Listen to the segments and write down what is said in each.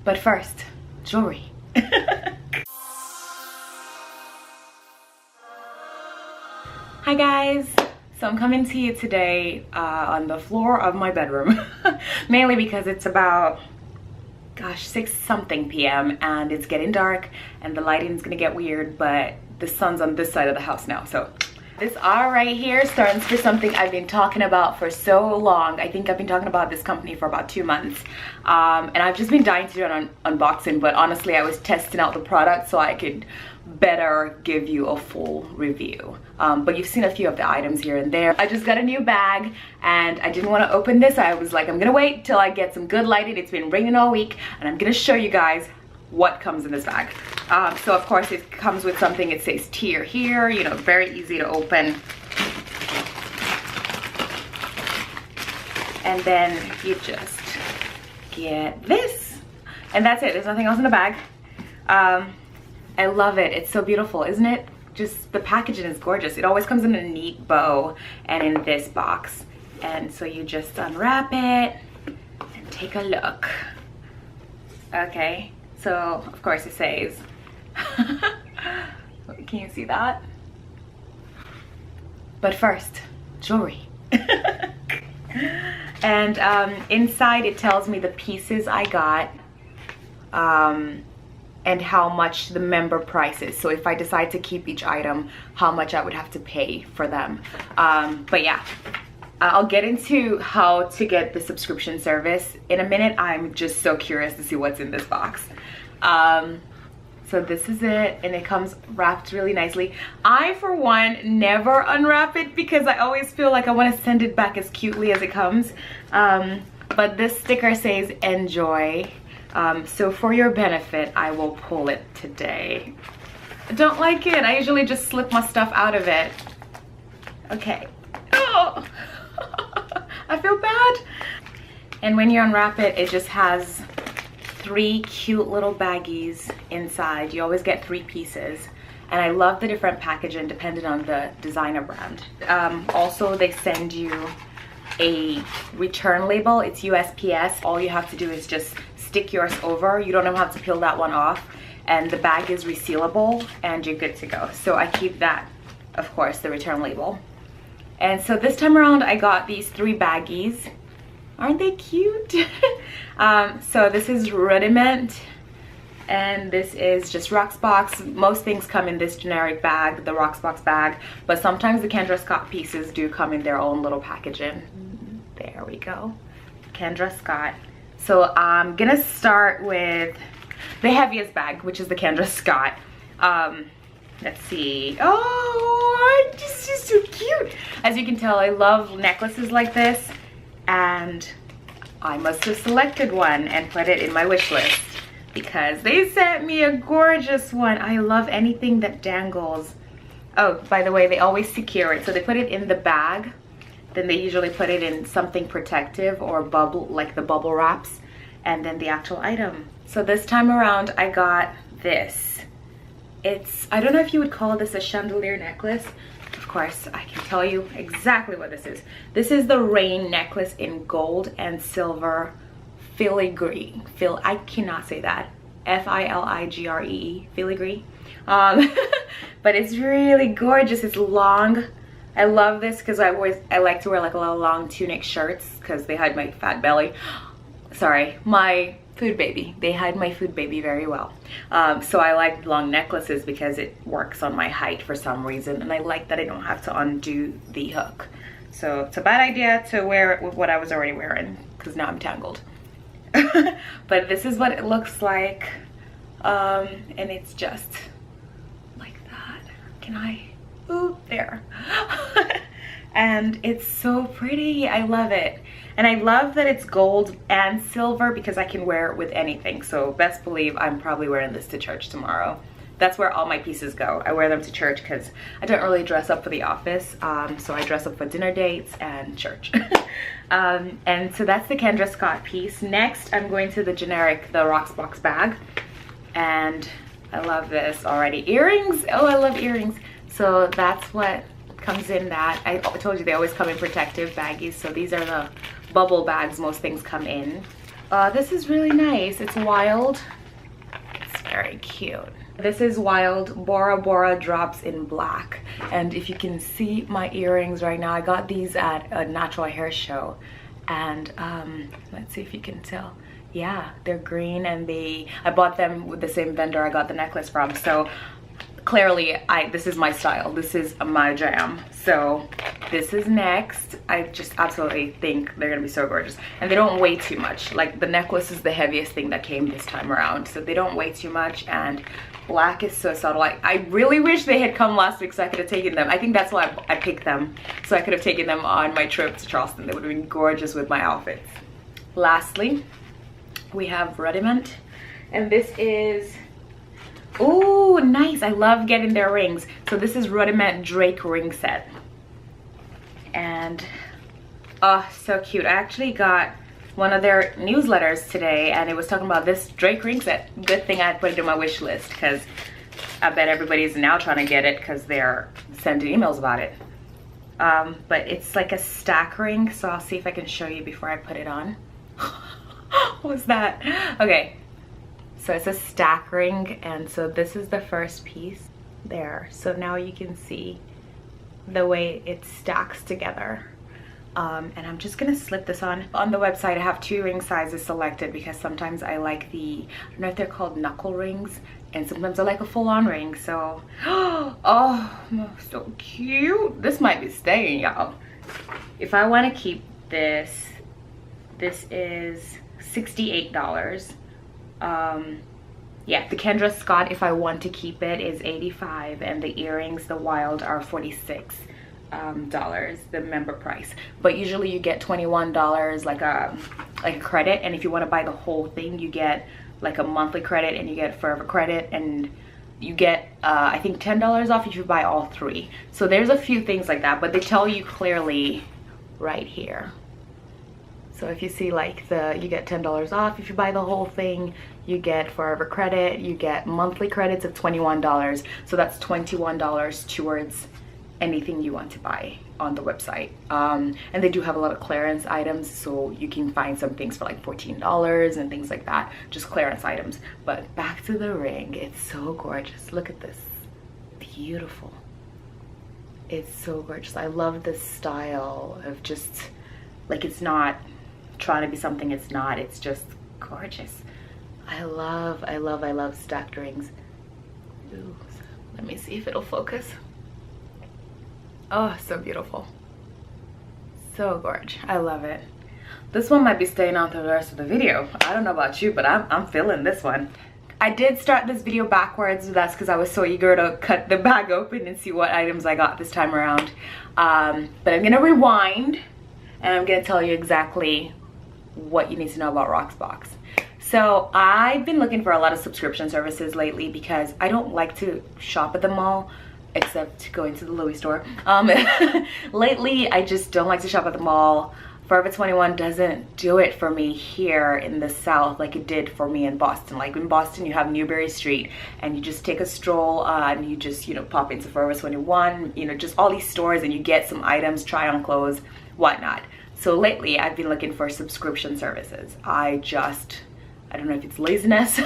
But first, jewelry. Hi guys, so I'm coming to you today on the floor of my bedroom. Mainly because it's about, gosh, 6-something p.m. and it's getting dark and the lighting is gonna get weird, but the sun's on this side of the house now. So this R right here stands for something I've been talking about for so long. I think I've been talking about this company for about 2 months. And I've just been dying to do an unboxing, but honestly I was testing out the product so I could better give you a full review. But you've seen a few of the items here and there. I just got a new bag and I didn't want to open this. I was like, I'm gonna wait till I get some good lighting. It's been raining all week and I'm gonna show you guys what comes in this bag. So of course it comes with something, it says tier here, you know, very easy to open. And then you just get this. And that's it, there's nothing else in the bag. I love it, it's so beautiful, isn't it? Just the packaging is gorgeous. It always comes in a neat bow and in this box. And so you just unwrap it and take a look. Okay. So, of course it says, can you see that? But first, jewelry. And inside it tells me the pieces I got and how much the member price is. So if I decide to keep each item, how much I would have to pay for them. But yeah. I'll get into how to get the subscription service in a minute. I'm just so curious to see what's in this box. So this is it, and it comes wrapped really nicely. I, for one, never unwrap it because I always feel like I want to send it back as cutely as it comes. But this sticker says enjoy. So for your benefit, I will pull it today. I don't like it. I usually just slip my stuff out of it. Okay. Oh. I feel bad. And when you unwrap it, it just has 3 cute little baggies inside. You always get 3 pieces. And I love the different packaging depending on the designer brand. Also, they send you a return label. It's USPS. All you have to do is just stick yours over. You don't even have to peel that one off. And the bag is resealable and you're good to go. So I keep that, of course, the return label. And so this time around I got these 3 baggies. Aren't they cute? So this is Rudiment and this is just Rocksbox. Most things come in this generic bag, the Rocksbox bag, but sometimes the Kendra Scott pieces do come in their own little packaging. There we go, Kendra Scott. So I'm gonna start with the heaviest bag, which is the Kendra Scott. Let's see. Oh, this is so cute. As you can tell, I love necklaces like this, and I must have selected one and put it in my wish list because they sent me a gorgeous one. I love anything that dangles. Oh, by the way, they always secure it. So they put it in the bag, then they usually put it in something protective or bubble, like the bubble wraps, and then the actual item. So this time around, I got this. It's, I don't know if you would call this a chandelier necklace. Of course, I can tell you exactly what this is. This is the rain necklace in gold and silver filigree. I cannot say that. F-I-L-I-G-R-E-E, filigree. But it's really gorgeous. It's long. I love this because I like to wear like a little long tunic shirts because they hide my fat belly. Sorry, my food baby. They hide my food baby very well. So I like long necklaces because it works on my height for some reason, and I like that I don't have to undo the hook. So it's a bad idea to wear it with what I was already wearing because now I'm tangled. But this is what it looks like, and it's just like that. Can I? Ooh, there. And it's so pretty. I love it. And I love that it's gold and silver because I can wear it with anything. So best believe I'm probably wearing this to church tomorrow. That's where all my pieces go. I wear them to church because I don't really dress up for the office. So I dress up for dinner dates and church. And so that's the Kendra Scott piece. Next, I'm going to the generic, the Rocksbox bag. And I love this already. Earrings. Oh, I love earrings. So that's what comes in that. I told you they always come in protective baggies. So these are the bubble bags most things come in. This is really nice. It's Wilde. It's very cute. This is Wilde Bora Bora Drops in Black. And if you can see my earrings right now, I got these at a natural hair show. And let's see if you can tell. Yeah, they're green, and I bought them with the same vendor I got the necklace from. So clearly this is my style. This is my jam. So this is next. I just absolutely think they're gonna be so gorgeous, and they don't weigh too much. Like, the necklace is the heaviest thing that came this time around, so they don't weigh too much, and black is so subtle. I really wish they had come last week so I could have taken them. I think that's why I picked them, so I could have taken them on my trip to Charleston. They would have been gorgeous with my outfits. Lastly, we have Rudiment, and this is, oh, nice. I love getting their rings. So this is Rudiment Drake ring set, and oh, so cute. I actually got one of their newsletters today, and it was talking about this Drake ring set. Good thing I put it in my wish list, because I bet everybody's now trying to get it because they're sending emails about it. But it's like a stack ring, so I'll see if I can show you before I put it on. What was that? Okay, so it's a stack ring, and so this is the first piece there. So now you can see the way it stacks together. And I'm just gonna slip this on. On the website I have 2 ring sizes selected, because sometimes I like the, I don't know if they're called knuckle rings, and sometimes I like a full-on ring. So oh, so cute. This might be staying, y'all. If I want to keep this, this is $68. Yeah, the Kendra Scott, if I want to keep it, is $85, and the earrings, the Wilde, are $46, the member price. But usually you get $21 like a credit, and if you want to buy the whole thing, you get like a monthly credit, and you get forever credit, and you get I think $10 off if you buy all 3. So there's a few things like that, but they tell you clearly right here. So if you see, like, you get $10 off if you buy the whole thing, you get forever credit, you get monthly credits of $21. So that's $21 towards anything you want to buy on the website. And they do have a lot of clearance items, so you can find some things for like $14 and things like that, just clearance items. But back to the ring, it's so gorgeous. Look at this, beautiful. It's so gorgeous. I love this style of just, like, it's not trying to be something it's not. It's just gorgeous. I love stacked rings. Ooh, let me see if it'll focus. Oh, so beautiful. So gorgeous. I love it. This one might be staying on through the rest of the video. I don't know about you, but I'm feeling this one. I did start this video backwards. That's because I was so eager to cut the bag open and see what items I got this time around. But I'm gonna rewind, and I'm gonna tell you exactly what you need to know about Rocksbox. So I've been looking for a lot of subscription services lately, because I don't like to shop at the mall, except going to the Louis store. Lately, I just don't like to shop at the mall. Forever 21 doesn't do it for me here in the South like it did for me in Boston. Like, in Boston, you have Newbury Street, and you just take a stroll and you just, you know, pop into Forever 21, you know, just all these stores, and you get some items, try on clothes, whatnot. So lately, I've been looking for subscription services. I don't know if it's laziness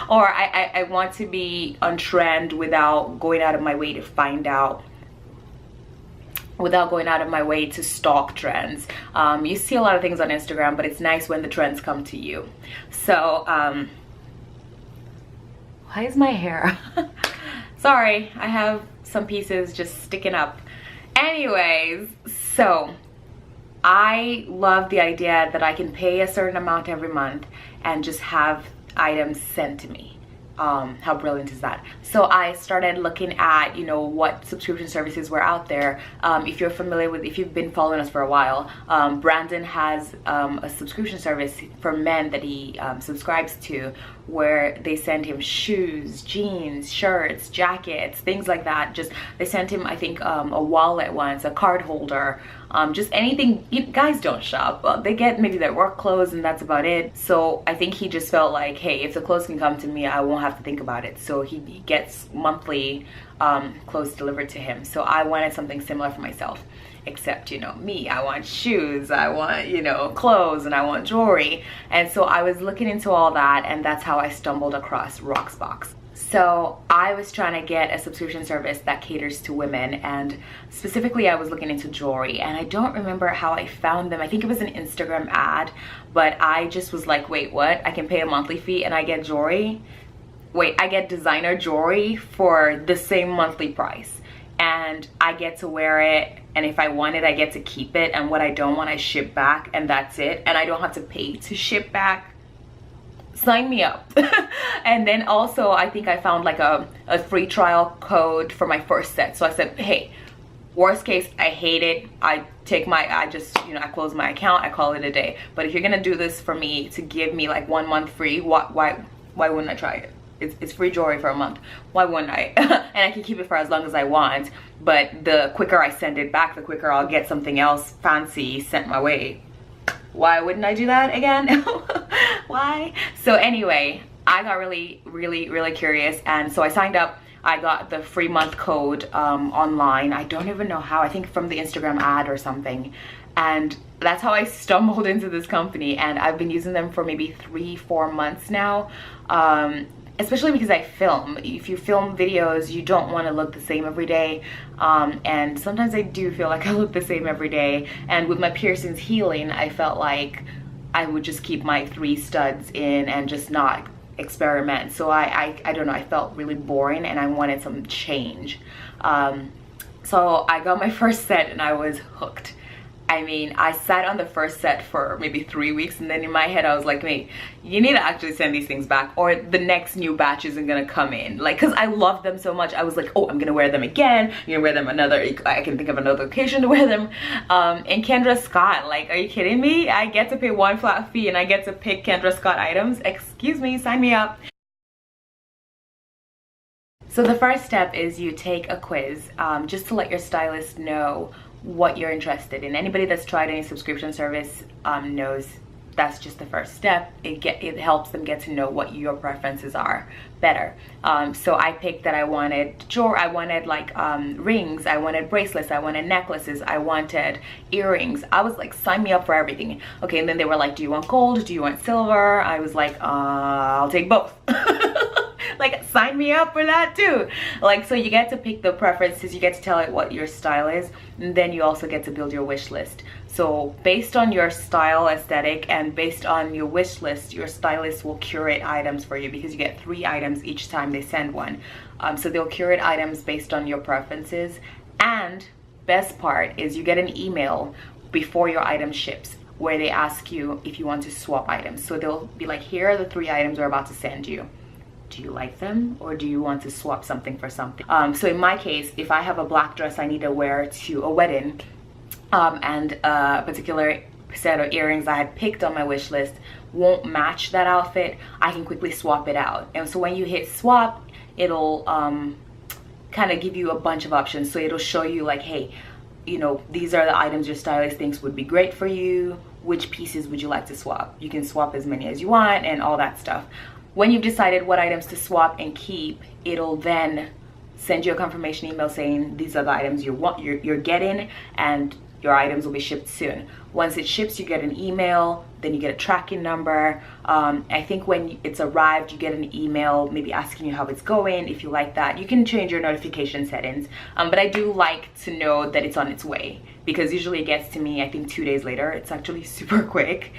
or I want to be on trend without going out of my way to find out, without going out of my way to stalk trends. You see a lot of things on Instagram, but it's nice when the trends come to you. So why is my hair? Sorry, I have some pieces just sticking up. Anyways, so I love the idea that I can pay a certain amount every month and just have items sent to me. How brilliant is that? So I started looking at, you know, what subscription services were out there. If you're familiar with, if you've been following us for a while, Brandon has a subscription service for men that he subscribes to, where they send him shoes, jeans, shirts, jackets, things like that. Just, they sent him, I think, a wallet once, a card holder, just anything. Guys don't shop. They get maybe their work clothes, and that's about it. So I think he just felt like, hey, if the clothes can come to me, I won't have to think about it. So he gets monthly clothes delivered to him. So I wanted something similar for myself. except, you know, me, I want shoes, I want, you know, clothes, and I want jewelry. And so I was looking into all that, and that's how I stumbled across Rocksbox. So I was trying to get a subscription service that caters to women, and specifically I was looking into jewelry, and I don't remember how I found them. I think it was an Instagram ad, but I just was like, wait, what? I can pay a monthly fee and I get jewelry? Wait, I get designer jewelry for the same monthly price, and I get to wear it, and if I want it I get to keep it, and what I don't want I ship back, and that's it, and I don't have to pay to ship back. Sign me up. And then also I think I found like a free trial code for my first set. So I said, hey, worst case, I hate it, I just, you know, I close my account, I call it a day. But if you're gonna do this for me to give me like 1 month free, why wouldn't I try it? It's free jewelry for a month, why wouldn't I? And I can keep it for as long as I want, but the quicker I send it back, the quicker I'll get something else fancy sent my way. Why wouldn't I do that again? Why? So anyway, I got really curious, and so I signed up. I got the free month code online. I don't even know how, I think from the Instagram ad or something, and that's how I stumbled into this company, and I've been using them for maybe 3-4 months now. Especially because I film. If you film videos, you don't want to look the same every day, and sometimes I do feel like I look the same every day. And with my piercings healing, I felt like I would just keep my 3 studs in and just not experiment. So I don't know, I felt really boring and I wanted some change. So I got my first set and I was hooked. I mean, I sat on the first set for maybe 3 weeks, and then in my head I was like, wait, you need to actually send these things back or the next new batch isn't gonna come in. Like, because I love them so much, I was like, oh, I'm gonna wear them again. You're gonna wear them I can think of another occasion to wear them. And Kendra Scott, like, are you kidding me? I get to pay 1 flat fee and I get to pick Kendra Scott items. Excuse me, sign me up. So the first step is you take a quiz, just to let your stylist know what you're interested in. Anybody that's tried any subscription service knows that's just the first step. It helps them get to know what your preferences are better. So I picked that I wanted jewelry, I wanted like rings, I wanted bracelets, I wanted necklaces, I wanted earrings. I was like, sign me up for everything. Okay, and then they were like, do you want gold, do you want silver? I was like, I'll take both. Like, sign me up for that too. Like, so you get to pick the preferences, you get to tell it what your style is, and then you also get to build your wish list. So based on your style aesthetic and based on your wish list, your stylist will curate items for you, because you get 3 items each time they send one. So they'll curate items based on your preferences, and best part is you get an email before your item ships where they ask you if you want to swap items. So they'll be like, here are the 3 items we're about to send you. Do you like them, or do you want to swap something for something? So in my case, if I have a black dress I need to wear to a wedding, and a particular set of earrings I had picked on my wish list won't match that outfit, I can quickly swap it out. And so when you hit swap, it'll kind of give you a bunch of options. So it'll show you like, hey, you know, these are the items your stylist thinks would be great for you. Which pieces would you like to swap? You can swap as many as you want and all that stuff. When you've decided what items to swap and keep, it'll then send you a confirmation email saying these are the items you're getting, and your items will be shipped soon. Once it ships, you get an email, then you get a tracking number. I think when it's arrived, you get an email maybe asking you how it's going. If you like that, you can change your notification settings. But I do like to know that it's on its way, because usually it gets to me, I think 2 days later. It's actually super quick.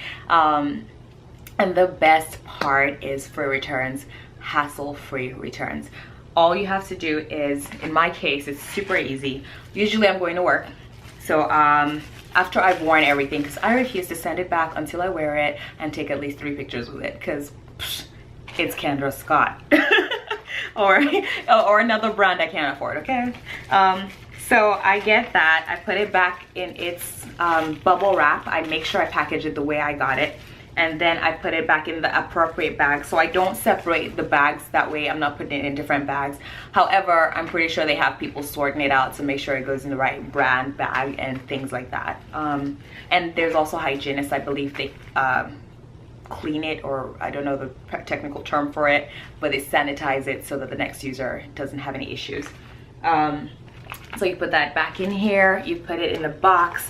And the best part is free returns, hassle-free returns. All you have to do is, in my case, it's super easy. Usually I'm going to work. So after I've worn everything, because I refuse to send it back until I wear it and take at least 3 pictures with it, because it's Kendra Scott. or another brand I can't afford, okay? So I get that, I put it back in its bubble wrap. I make sure I package it the way I got it. And then I put it back in the appropriate bag, so I don't separate the bags. That way I'm not putting it in different bags. However, I'm pretty sure they have people sorting it out to make sure it goes in the right brand bag and things like that. And there's also hygienists, I believe they clean it, or I don't know the technical term for it, but they sanitize it so that the next user doesn't have any issues. So you put that back in here, you put it in the box.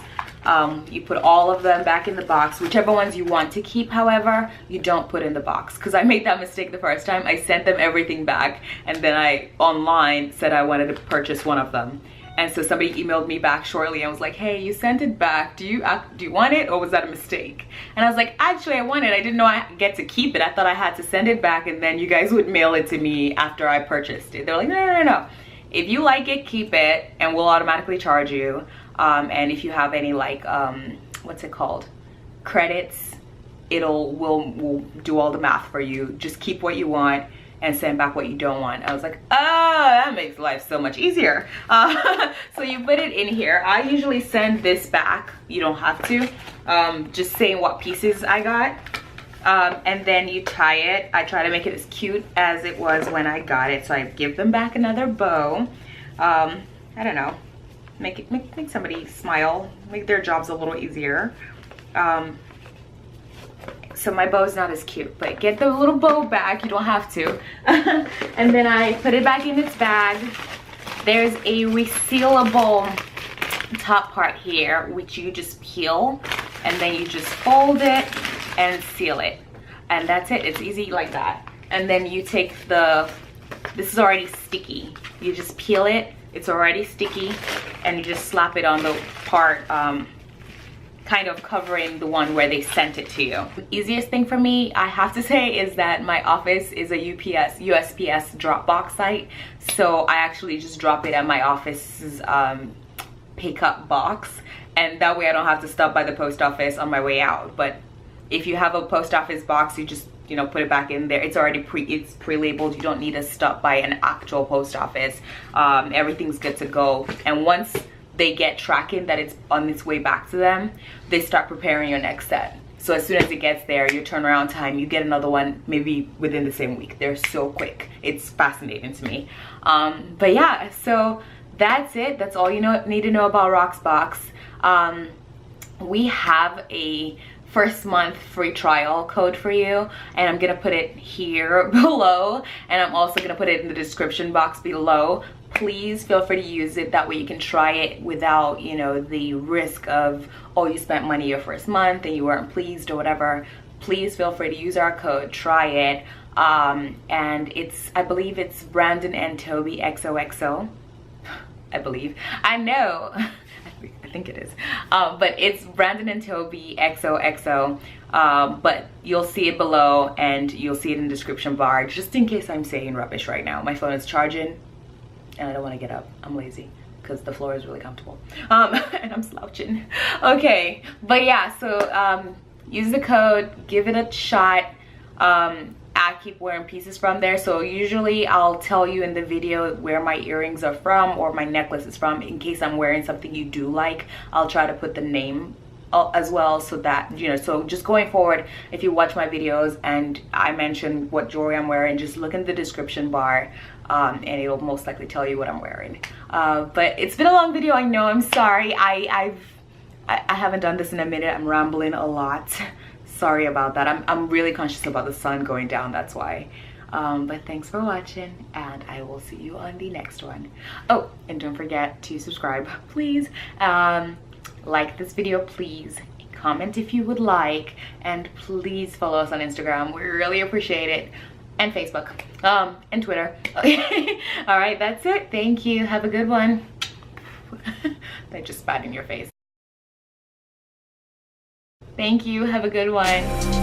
You put all of them back in the box, whichever ones you want to keep. However, you don't put in the box, because I made that mistake the first time. I sent them everything back, and then I online said I wanted to purchase one of them, and so somebody emailed me back shortly and was like, hey, you sent it back, do you want it, or was that a mistake? And I was like, actually I want it. I didn't know I get to keep it. I thought I had to send it back and then you guys would mail it to me after I purchased it. They're like, no, if you like it, keep it, and we'll automatically charge you. And if you have any, like, what's it called, credits, we'll do all the math for you. Just keep what you want and send back what you don't want. I was like, oh, that makes life so much easier. So you put it in here. I usually send this back. You don't have to. Just saying what pieces I got. And then you tie it. I try to make it as cute as it was when I got it. So I give them back another bow. I don't know. Make somebody smile, make their jobs a little easier. So my bow's not as cute, but get the little bow back, you don't have to. And then I put it back in its bag. There's a resealable top part here, which you just peel, and then you just fold it and seal it, and that's it. It's easy like that. And then you take this is already sticky, you just peel it, it's already sticky, and you just slap it on the part kind of covering the one where they sent it to you. The easiest thing for me, I have to say, is that my office is a USPS drop box site, so I actually just drop it at my office's pick up box, and that way I don't have to stop by the post office on my way out. But if you have a post office box, you just, you know, put it back in there. It's already pre-labeled. You don't need to stop by an actual post office. Everything's good to go. And once they get tracking that it's on its way back to them, they start preparing your next set. So as soon as it gets there, your turnaround time, you get another one maybe within the same week. They're so quick. It's fascinating to me. But yeah, so that's it. That's all you need to know about Rocksbox. We have a first month free trial code for you, and I'm gonna put it here below, and I'm also gonna put it in the description box below. Please feel free to use it. That way you can try it without, you know, the risk of, oh, you spent money your first month and you weren't pleased or whatever. Please feel free to use our code, try it. And I believe it's BRANDONANTOBIXOXO. I believe. I know. I think it is. But it's BRANDONANTOBIXOXO. But you'll see it below, and you'll see it in the description bar, just in case I'm saying rubbish right now. My phone is charging and I don't want to get up. I'm lazy because the floor is really comfortable. And I'm slouching. Okay, but yeah, so use the code, give it a shot. I keep wearing pieces from there, so usually I'll tell you in the video where my earrings are from or my necklace is from. In case I'm wearing something you do like, I'll try to put the name as well, so that, you know, so just going forward, if you watch my videos and I mention what jewelry I'm wearing, just look in the description bar, and it'll most likely tell you what I'm wearing. But it's been a long video, I know, I'm sorry. I haven't done this in a minute. I'm rambling a lot. Sorry about that. I'm really conscious about the sun going down, that's why. But thanks for watching, and I will see you on the next one. Oh, and don't forget to subscribe, please. Like this video, please. Comment if you would like, and please follow us on Instagram. We really appreciate it. And Facebook, and Twitter. Okay. All right, that's it. Thank you. Have a good one. I just spat in your face. Thank you. Have a good one.